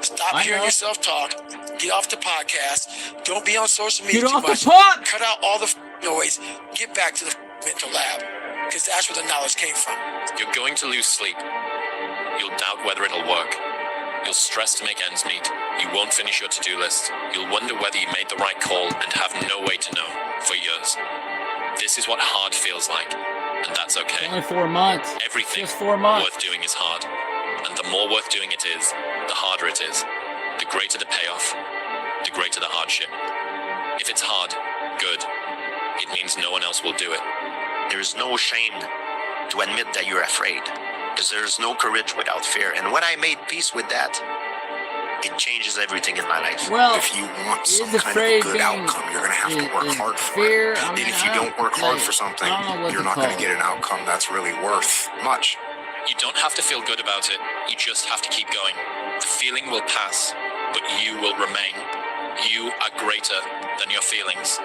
[SPEAKER 4] Stop
[SPEAKER 1] I
[SPEAKER 4] hearing
[SPEAKER 1] know.
[SPEAKER 4] yourself talk. Get off the podcast. Don't be on social media
[SPEAKER 1] Get
[SPEAKER 4] too
[SPEAKER 1] off the
[SPEAKER 4] much.
[SPEAKER 1] pot!
[SPEAKER 4] Cut out all the noise. Get back to the mental lab. Because that's where the knowledge came from.
[SPEAKER 12] You're going to lose sleep. You'll doubt whether it'll work. You'll stress to make ends meet. You won't finish your to-do list. You'll wonder whether you made the right call and have no way to know for years. This is what hard feels like, and that's okay.
[SPEAKER 1] Only 4 months.
[SPEAKER 12] Everything
[SPEAKER 1] Just 4 months.
[SPEAKER 12] worth doing is hard, and the more worth doing it is, the harder it is. The greater the payoff, the greater the hardship. If it's hard, good. It means no one else will do it.
[SPEAKER 14] There is no shame to admit that you're afraid, because there is no courage without fear. And when I made peace with that, it changes everything in my life.
[SPEAKER 1] Well,
[SPEAKER 9] If you want
[SPEAKER 1] is
[SPEAKER 9] some kind
[SPEAKER 1] afraid
[SPEAKER 9] of good
[SPEAKER 1] being-
[SPEAKER 9] outcome, you're going to have to work
[SPEAKER 1] is
[SPEAKER 9] hard for
[SPEAKER 1] fear.
[SPEAKER 9] it.
[SPEAKER 1] I
[SPEAKER 9] And
[SPEAKER 1] mean,
[SPEAKER 9] if you
[SPEAKER 1] I
[SPEAKER 9] don't work hard
[SPEAKER 1] like,
[SPEAKER 9] for something,
[SPEAKER 1] I don't know what
[SPEAKER 9] you're
[SPEAKER 1] to
[SPEAKER 9] not going
[SPEAKER 1] call
[SPEAKER 9] to get an outcome that's really worth much.
[SPEAKER 12] You don't have to feel good about it. You just have to keep going. The feeling will pass, but you will remain. You are greater than your feelings.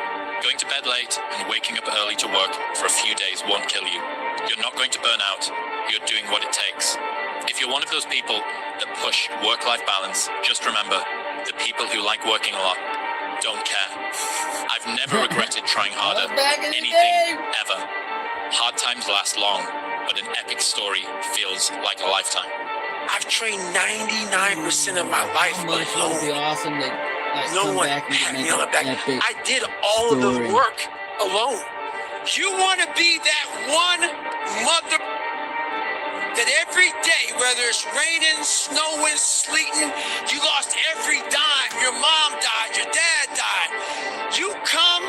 [SPEAKER 12] Going to bed late and waking up early to work for a few days won't kill you. You're not going to burn out. You're doing what it takes. If you're one of those people that push work-life balance, just remember, the people who like working a lot don't care. I've never regretted trying harder.
[SPEAKER 1] Back in the
[SPEAKER 12] Anything,
[SPEAKER 1] day.
[SPEAKER 12] ever. Hard times last long, but an epic story feels like a lifetime.
[SPEAKER 4] I've trained 99% of my life
[SPEAKER 1] How much would be
[SPEAKER 4] alone.
[SPEAKER 1] awesome to like
[SPEAKER 4] No
[SPEAKER 1] come
[SPEAKER 4] one
[SPEAKER 1] back and
[SPEAKER 4] had
[SPEAKER 1] make
[SPEAKER 4] me on the
[SPEAKER 1] an
[SPEAKER 4] back.
[SPEAKER 1] epic
[SPEAKER 4] I did all of
[SPEAKER 1] story.
[SPEAKER 4] the work alone. You want to be that one mother that every day, whether it's raining, snowing, sleeting, you lost every dime. Your mom died, your dad died. You come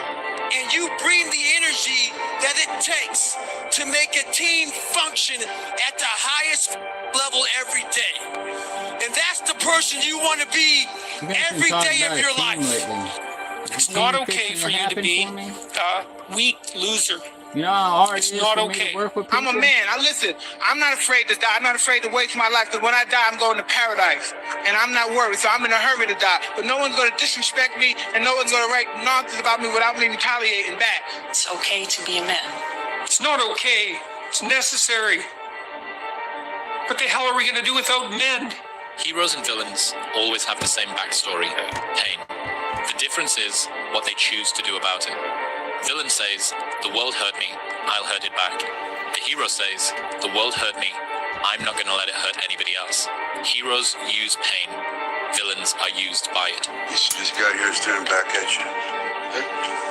[SPEAKER 4] and you bring the energy that it takes to make a team function at the highest level every day. And that's the person you want to be
[SPEAKER 1] You guys been
[SPEAKER 4] every
[SPEAKER 1] talking
[SPEAKER 4] day
[SPEAKER 1] about
[SPEAKER 4] of
[SPEAKER 1] a
[SPEAKER 4] your
[SPEAKER 1] team
[SPEAKER 4] life.
[SPEAKER 1] lately.
[SPEAKER 15] It's
[SPEAKER 1] Team
[SPEAKER 15] not
[SPEAKER 1] fixing
[SPEAKER 15] okay for you to
[SPEAKER 1] happen
[SPEAKER 15] be
[SPEAKER 1] for me?
[SPEAKER 15] a weak loser.
[SPEAKER 1] You know how hard
[SPEAKER 15] It's
[SPEAKER 1] it is
[SPEAKER 15] not
[SPEAKER 1] for me
[SPEAKER 15] okay.
[SPEAKER 1] to work with people?
[SPEAKER 16] I'm a man. Listen, I'm not afraid to die. I'm not afraid to waste my life because when I die, I'm going to paradise. And I'm not worried, so I'm in a hurry to die. But no one's going to disrespect me and no one's going to write nonsense about me without me retaliating back.
[SPEAKER 15] It's okay to be a man. It's not okay. It's necessary. What the hell are we going to do without men?
[SPEAKER 12] Heroes and villains always have the same backstory, pain. The difference is what they choose to do about it. Villain says, the world hurt me, I'll hurt it back. The hero says, the world hurt me, I'm not going to let it hurt anybody else. Heroes use pain. Villains are used by it.
[SPEAKER 2] This guy here is staring back at you.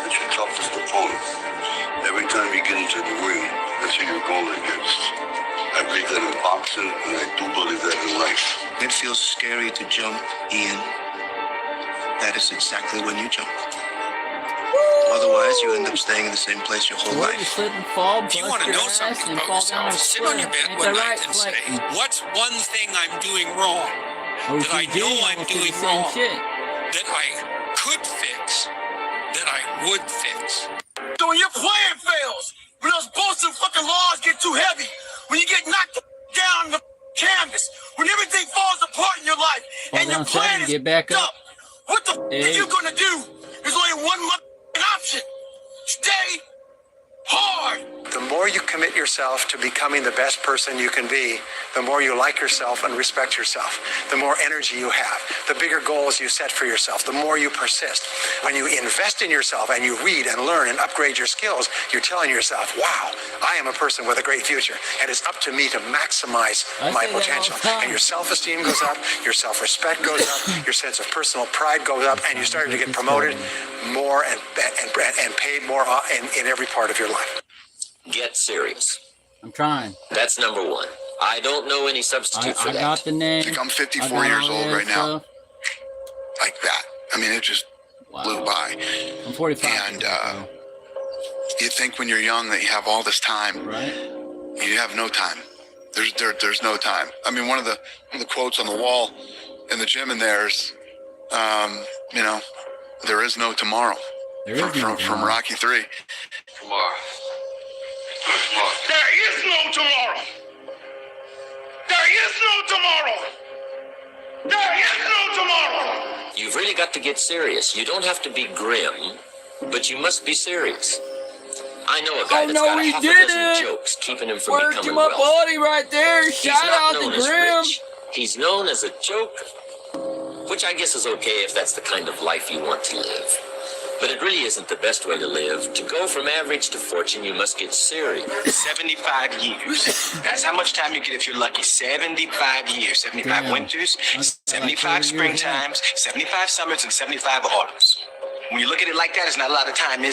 [SPEAKER 2] That's your toughest opponent. Every time you get into the ring, that's who you're going against. I believe that in boxing, and I do believe that in life.
[SPEAKER 14] It feels scary to jump, Ian. That is exactly when you jump. Otherwise, you end up staying in the same place your whole
[SPEAKER 1] Or you
[SPEAKER 14] life.
[SPEAKER 1] slip and fall,
[SPEAKER 13] If you
[SPEAKER 1] bust
[SPEAKER 13] want to
[SPEAKER 1] your
[SPEAKER 13] know
[SPEAKER 1] ass,
[SPEAKER 13] something
[SPEAKER 1] and
[SPEAKER 13] about
[SPEAKER 1] fall down
[SPEAKER 13] yourself,
[SPEAKER 1] a
[SPEAKER 13] sit on your
[SPEAKER 1] cliff.
[SPEAKER 13] bed
[SPEAKER 1] Ain't
[SPEAKER 13] one
[SPEAKER 1] that
[SPEAKER 13] night
[SPEAKER 1] right,
[SPEAKER 13] and say,
[SPEAKER 1] Clayton?
[SPEAKER 13] what's one thing I'm doing wrong that I
[SPEAKER 1] OTG
[SPEAKER 13] know I'm
[SPEAKER 1] almost did the
[SPEAKER 13] doing
[SPEAKER 1] same
[SPEAKER 13] wrong
[SPEAKER 1] shit.
[SPEAKER 13] that I could fix, that I would fix?
[SPEAKER 16] So when your plan fails, when those bullshit fucking laws get too heavy, when you get knocked down in the can
[SPEAKER 4] darkness, when everything falls apart in your life, and your plan is
[SPEAKER 1] get back up.
[SPEAKER 4] What the f are you gonna do? There's only one option. Stay hard.
[SPEAKER 17] The more you commit yourself to becoming the best person you can be, the more you like yourself and respect yourself, the more energy you have, the bigger goals you set for yourself, the more you persist. When you invest in yourself and you read and learn and upgrade your skills, you're telling yourself, wow, I am a person with a great future, and it's up to me to maximize my potential. And your self-esteem goes up, your self-respect goes up, your sense of personal pride goes up, and you start to get promoted more and paid more in every part of your life.
[SPEAKER 7] Get serious.
[SPEAKER 1] I'm trying.
[SPEAKER 7] That's number one. I don't know any substitute for that.
[SPEAKER 1] I got the name.
[SPEAKER 2] I think I'm 54 years old right now. Like that. I mean, it just blew by.
[SPEAKER 1] I'm 45.
[SPEAKER 2] And you think when you're young that you have all this time.
[SPEAKER 1] Right.
[SPEAKER 2] You have no time. There's no time. I mean, one of the quotes on the wall in the gym in there is, you know, there is no tomorrow. From Rocky 3.
[SPEAKER 13] Tomorrow. There is no tomorrow. There is no tomorrow. There is no tomorrow.
[SPEAKER 7] You've really got to get serious. You don't have to be grim, but you must be serious. I know a guy that's got a half a dozen jokes keeping him from becoming wealthy.
[SPEAKER 1] Buddy right there. Shout out to Grim.
[SPEAKER 7] Rich. He's known as a joke, which I guess is okay if that's the kind of life you want to live. But it really isn't the best way to live. To go from average to fortune, you must get serious.
[SPEAKER 13] 75 years. That's how much time you get if you're lucky. 75 years. 75 winters, 75 springtimes, 75 summers, and 75 autumns. When you look at it like that, it's not a lot of time.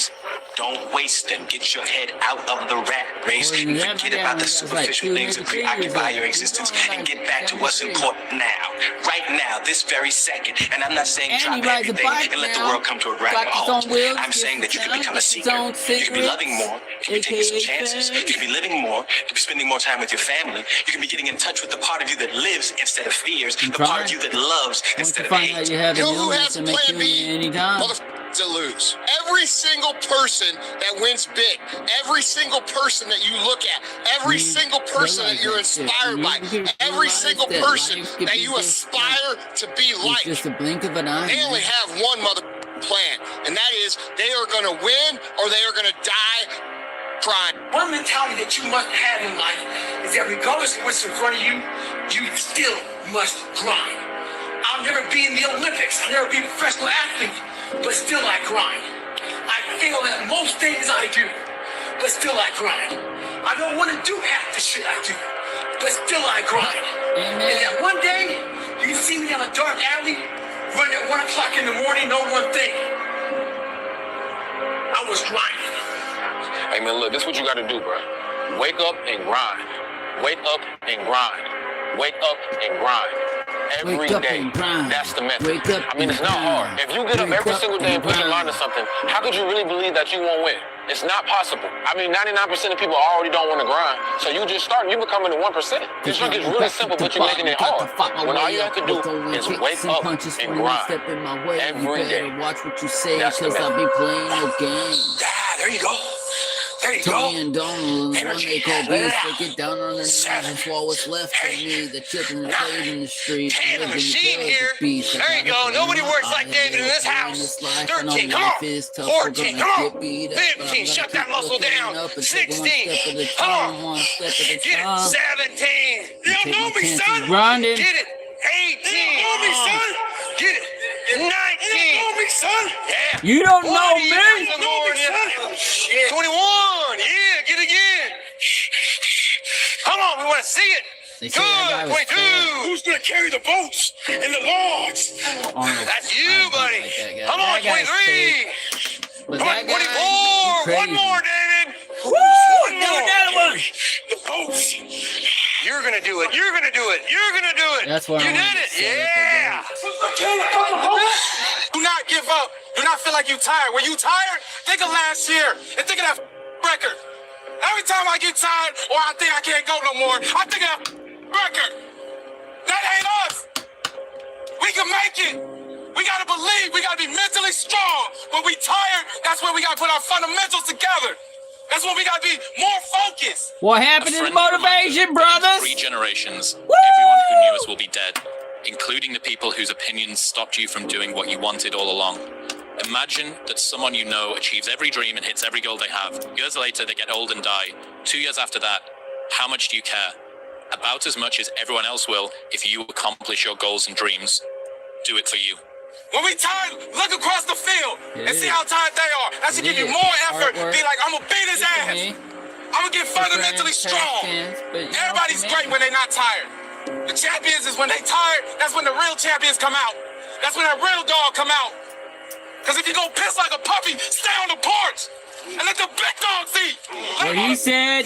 [SPEAKER 13] Don't waste them. Get your head out of the rat race and forget about the superficial things that preoccupy your existence and get back to what's important now. Right now, this very second. And I'm not saying drop everything and let the world come to a grinding halt. I'm saying that you can become a seeker. You can be loving more. You can be taking some chances. You can be living more. You can be spending more time with your family. You can be getting in touch with the part of you that lives instead of fears. The part of you that loves instead of hate.
[SPEAKER 2] You know who has plan B? To lose. Every single person that wins big, every single person that you look at, every single person that you're inspired by, every single person that you aspire to be like,
[SPEAKER 1] just a blink of an eye.
[SPEAKER 2] They only have one plan, and that is they are going to win or they are going to die trying.
[SPEAKER 4] One mentality that you must have in life is that regardless of what's in front of you, you still must grind. I'll never be in the Olympics. I'll never be a professional athlete. But still I grind. I fail at most things I do, but still I grind. I don't want to do half the shit I do, but still I grind. And that one day, you see me on a dark alley, running at 1 o'clock in the morning, know one thing. I was grinding.
[SPEAKER 18] Hey man, look, this is what you gotta do, bro. Wake up and grind. Wake up and grind. Wake up and grind. Every day. That's the method. I mean, it's not hard. If you get up every single day and put your mind to something, how could you really believe that you won't win? It's not possible. I mean, 99% of people already don't want to grind. So you just start, you becoming the 1%. This drink is really simple, but you're making it hard. When all you have to do is wake up and grind. Every day.
[SPEAKER 1] Watch what you say,
[SPEAKER 18] because
[SPEAKER 1] I'll be playing no games.
[SPEAKER 4] There you go. There you
[SPEAKER 1] Tony
[SPEAKER 4] go.
[SPEAKER 1] and Donald,
[SPEAKER 4] Energy.
[SPEAKER 1] they get down on their knees and swallow what's left of me. The children played in the street.
[SPEAKER 4] And a machine here. There you go. Nobody works like David in this house. 13, come on. 14, come on. 15, shut that muscle down. 16, come on. Get it. 17. You don't know me, son.
[SPEAKER 1] Grinding.
[SPEAKER 4] Get it. 18. You don't know me, son. Get it. 19. You don't know me, son. Yeah.
[SPEAKER 1] You don't know me.
[SPEAKER 4] You don't know me, son. 21. Yeah, get it again. Come on, we want to see it. Good. 22. Who's going to carry the boats and the logs? That's you, buddy. Come on, 23. Come on, 24. One more, David.
[SPEAKER 1] Woo!
[SPEAKER 4] Another one. The boats. You're going to do it. You're going to do it. You're going to do it.
[SPEAKER 1] That's what
[SPEAKER 4] you did it. Yeah. Do not give up. Do not feel like you're tired. When you tired, think of last year and think of that record. Every time I get tired or I think I can't go no more, I think of that record. That ain't us. We can make it. We got to believe. We got to be mentally strong. When we tired, that's when we got to put our fundamentals together. That's when we got to be more focused.
[SPEAKER 1] What happened to the motivation, brothers?
[SPEAKER 12] 3 generations.
[SPEAKER 1] Woo!
[SPEAKER 12] who knew us will be dead, including the people whose opinions stopped you from doing what you wanted all along. Imagine that someone you know achieves every dream and hits every goal they have. Years later, they get old and die. 2 years after that, how much do you care? About as much as everyone else will if you accomplish your goals and dreams. Do it for you.
[SPEAKER 4] When we tired, look across the field and see how tired they are. That should give you more effort. Be like, I'm going to beat his ass. I'm going to get fundamentally strong. Everybody's great when they're not tired. The champions is when they tired, that's when the real champions come out. That's when that real dog come out. Because if you go piss like a puppy, stay on the porch and let the big dogs eat.
[SPEAKER 1] What he said,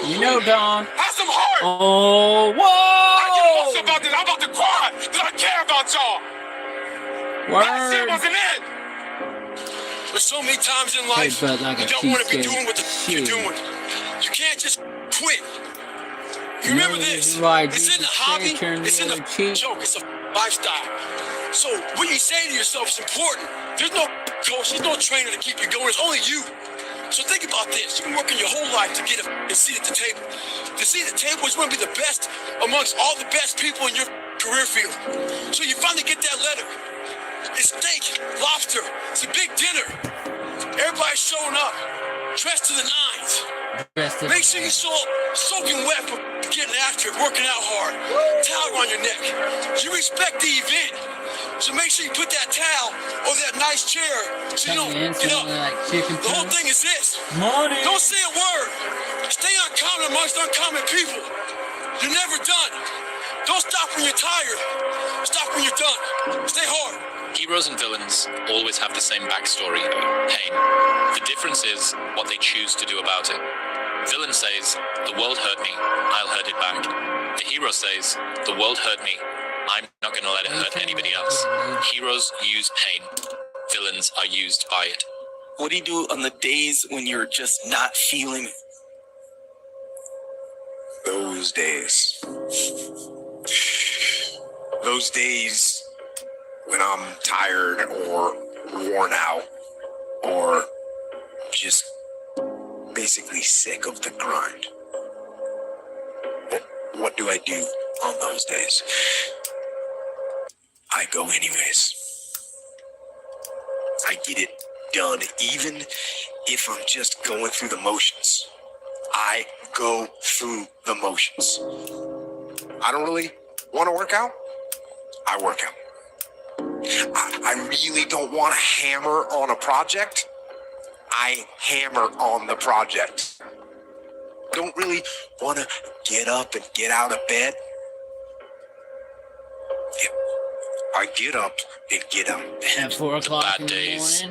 [SPEAKER 1] you know, Don.
[SPEAKER 4] Have some heart.
[SPEAKER 1] Oh, whoa!
[SPEAKER 4] I get emotional about this. I'm about to cry because I care about y'all. That shit wasn't it. There's so many times in life you don't want to be doing what you're doing. You can't just quit. You remember this? It's in the hobby. It's in the joke. It's a lifestyle. So what you say to yourself is important. There's no coach. There's no trainer to keep you going. It's only you. So think about this. You've been working your whole life to get a seat at the table. The seat at the table is going to be the best amongst all the best people in your career field. So you finally get that letter. It's steak, lobster. It's a big dinner. Everybody's showing up, dressed to the nines. Make sure you're soaking wet from getting after it, working out hard. Towel around your neck. You respect the event, so make sure you put that towel over that nice chair so you don't get up. The whole thing is this. Don't say a word. Stay uncommon amongst uncommon people. You're never done. Don't stop when you're tired. Stop when you're done. Stay hard.
[SPEAKER 12] Heroes and villains always have the same backstory, pain. The difference is what they choose to do about it. Villain says, the world hurt me, I'll hurt it back. The hero says, the world hurt me, I'm not going to let it hurt anybody else. Heroes use pain. Villains are used by it.
[SPEAKER 19] What do you do on the days when you're just not feeling it?
[SPEAKER 9] Those days. Those days when I'm tired or worn out or just basically sick of the grind. What do I do on those days? I go anyways. I get it done, even if I'm just going through the motions. I go through the motions. I don't really want to work out. I work out. I really don't want to hammer on a project. I hammer on the project. Don't really want to get up and get out of bed. Yeah, I get up and get out of bed.
[SPEAKER 1] At 4 o'clock
[SPEAKER 12] the bad days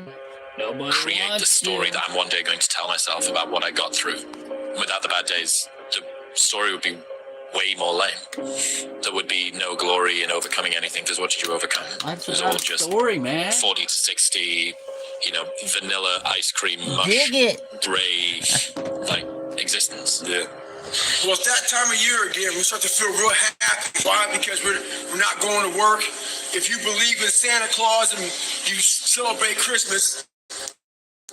[SPEAKER 12] create the story that I'm one day going to tell myself about what I got through. Without the bad days, the story would be way more lame. There would be no glory in overcoming anything, because what did you overcome? It was all just
[SPEAKER 1] story, man.
[SPEAKER 12] 40 to 60, vanilla ice cream mush, gray, existence.
[SPEAKER 4] Yeah. Well, it's that time of year again. We start to feel real happy. Why? Because we're not going to work. If you believe in Santa Claus and you celebrate Christmas,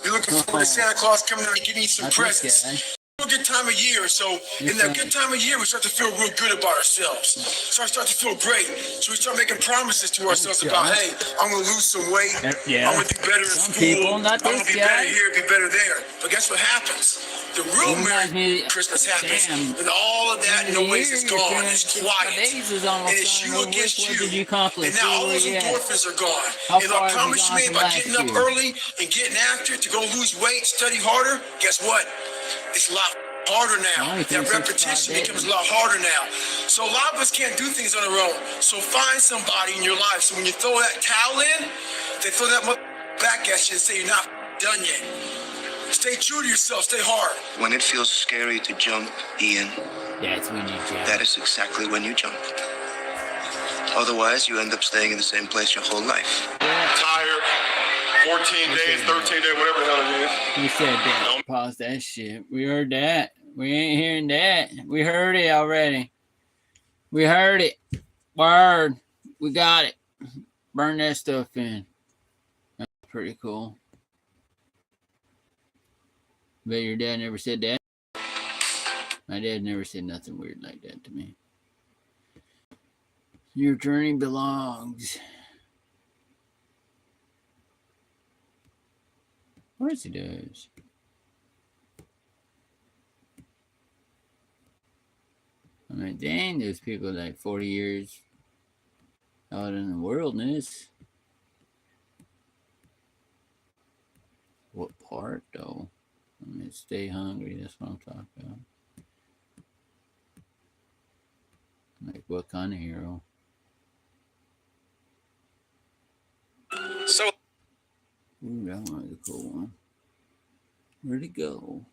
[SPEAKER 4] you're looking forward to Santa Claus coming out and giving you some presents. A good time of year, so in that good time of year, we start to feel real good about ourselves. So I start to feel great. So we start making promises to ourselves about, hey, I'm gonna lose some weight. I'm gonna do better in school. I'm gonna be better here, be better there. But guess what happens? The real Merry Christmas happens, and all of that noise is gone. It's quiet, and it's you against you. And now all those endorphins are gone. And I promise you, man, by getting up early and getting after it to go lose weight, study harder. Guess what? It's a lot harder now. That repetition becomes a lot harder now. So a lot of us can't do things on our own. So find somebody in your life. So when you throw that towel in, they throw that back at you and say you're not done yet. Stay true to yourself. Stay hard.
[SPEAKER 5] When it feels scary to jump, Ian,
[SPEAKER 1] that's when you jump.
[SPEAKER 5] That is exactly when you jump. Otherwise, you end up staying in the same place your whole life.
[SPEAKER 9] Tired. 14 days, 13 days, whatever the hell it is.
[SPEAKER 1] You said that. Pause that shit. We heard that. We ain't hearing that. We heard it already. We heard it. Word. We got it. Burn that stuff in. That's pretty cool. Bet your dad never said that. My dad never said nothing weird like that to me. Your journey belongs. Of course it does. I mean, dang, there's people like 40 years out in the wilderness. What part, though? I mean, stay hungry. That's what I'm talking about. Like, what kind of hero?
[SPEAKER 3] So,
[SPEAKER 1] Ooh, that one was a cool one. Where'd it go?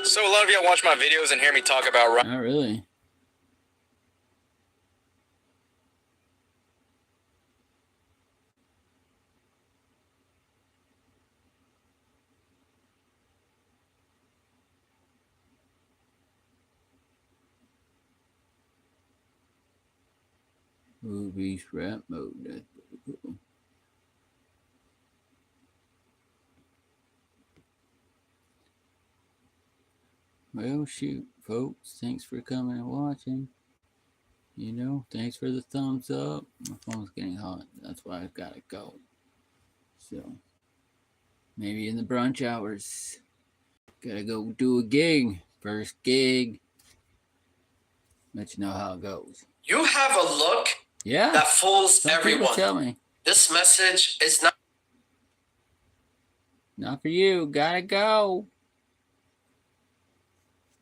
[SPEAKER 3] So a lot of y'all watch my videos and hear me talk about...
[SPEAKER 1] Not really. Ooh, beast rap mode. That's pretty cool. Well, shoot, folks. Thanks for coming and watching. You know, thanks for the thumbs up. My phone's getting hot. That's why I've got to go. So, maybe in the brunch hours. Gotta go do a gig. First gig. Let you know how it goes.
[SPEAKER 20] You have a look that fools everyone.
[SPEAKER 1] Tell me.
[SPEAKER 20] This message is not
[SPEAKER 1] for you. Gotta go.